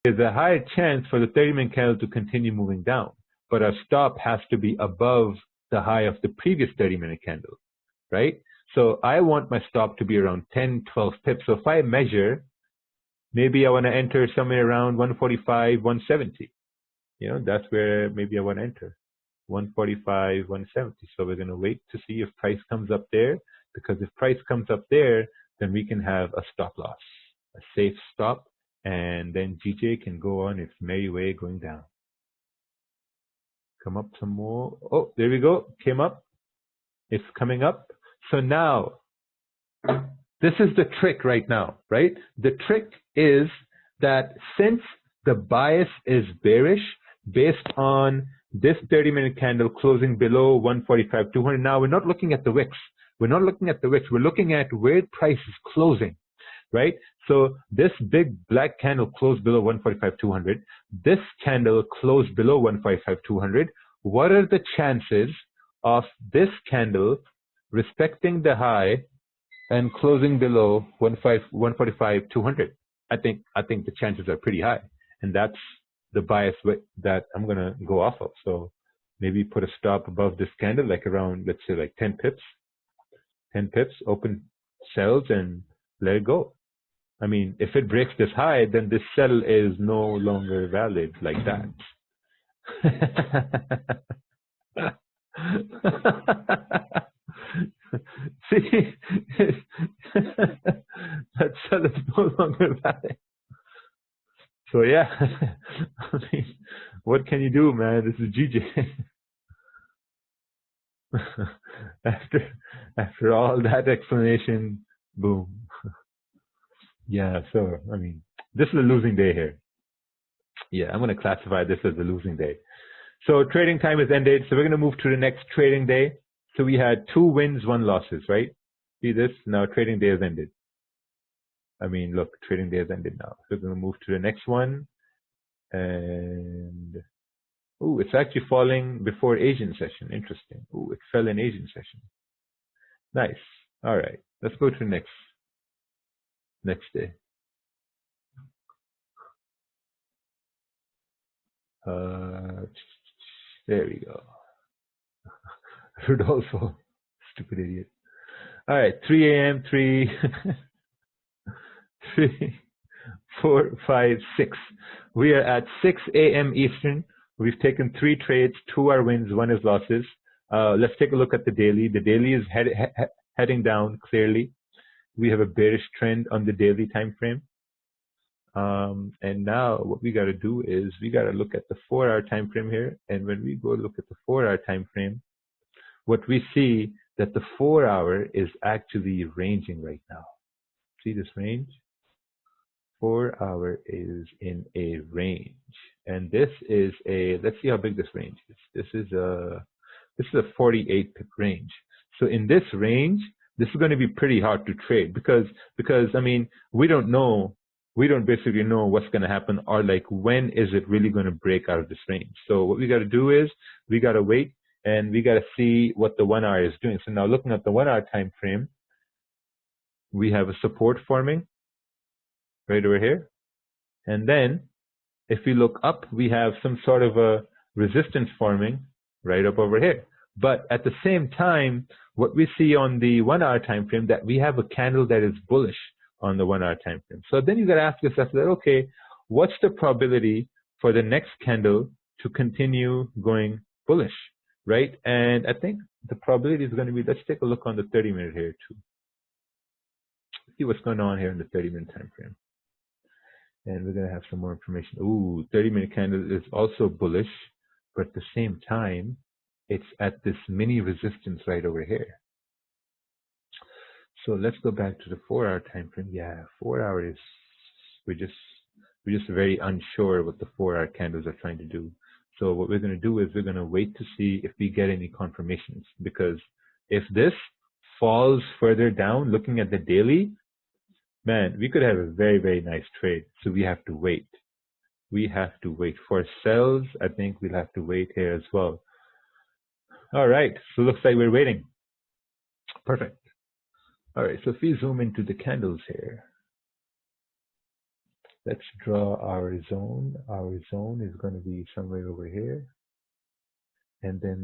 there's a higher chance for the 30-minute candle to continue moving down, but our stop has to be above the high of the previous 30-minute candle, right? So I want my stop to be around 10, 12 pips. So if I measure, maybe I want to enter somewhere around 145, 170. You know, that's where maybe I want to enter, 145, 170. So we're going to wait to see if price comes up there, because if price comes up there, then we can have a stop loss, a safe stop, and then GJ can go on its merry way going down. Come up some more. Oh, there we go. Came up. It's coming up. So now, this is the trick right now, right? The trick is that since the bias is bearish based on this 30-minute candle closing below 145.200, now we're not looking at the wicks. We're not looking at the wicks. We're looking at where price is closing, right? So this big black candle closed below 145.200. This candle closed below 145.200. What are the chances of this candle respecting the high and closing below 145.200? I think the chances are pretty high, and that's the bias that I'm gonna go off of. So maybe put a stop above this candle, like around, let's say, like 10 pips. 10 pips, open sells and let it go. I mean, if it breaks this high, then this sell is no longer valid like that. See, that sell is no longer valid. So yeah, I mean, what can you do, man? This is GJ. after all that explanation, boom. Yeah, so I mean, this is a losing day here. Yeah, I'm going to classify this as a losing day. So trading time has ended. So we're going to move to the next trading day. So we had 2 wins, 1 losses, right? See this? Now trading day has ended. I mean, look, trading day has ended now. So we're going to move to the next one. And oh, it's actually falling before Asian session. Interesting. Oh, it fell in Asian session. Nice. All right. Let's go to the next day. There we go. Rodolfo, stupid idiot. All right, 3 a.m., 3, 4, 5, 6. We are at 6 a.m. Eastern. We've taken 3 trades. 2 are wins, 1 is losses. Let's take a look at the daily. The daily is heading down clearly. We have a bearish trend on the daily time frame. And now what we got to do is we got to look at the 4-hour time frame here. And when we go look at the 4-hour time frame, what we see that the 4-hour is actually ranging right now. See this range? 4-hour is in a range, and this is a, let's see how big this range is. This is a 48 pip range. So in this range, this is going to be pretty hard to trade because I mean, we don't basically know what's going to happen, or like when is it really going to break out of this range. So what we got to do is we got to wait and we got to see what the 1-hour is doing. So now looking at the 1-hour time frame, we have a support forming right over here. And then if we look up, we have some sort of a resistance forming right up over here. But at the same time, what we see on the 1-hour time frame, that we have a candle that is bullish on the 1-hour time frame. So then you got to ask yourself, okay, what's the probability for the next candle to continue going bullish, right? And I think the probability is going to be, let's take a look on the 30-minute here too. See what's going on here in the 30-minute time frame. And we're going to have some more information. Ooh, 30-minute candle is also bullish, but at the same time, it's at this mini resistance right over here. So let's go back to the 4-hour time frame. Yeah, 4-hour is, we're just very unsure what the 4-hour candles are trying to do. So what we're going to do is we're going to wait to see if we get any confirmations, because if this falls further down, looking at the daily, man, we could have a very, very nice trade. So we have to wait. We have to wait. For sells, I think we'll have to wait here as well. All right, so looks like we're waiting. Perfect. All right, so if we zoom into the candles here, Let's draw our zone. Our zone is going to be somewhere over here. And then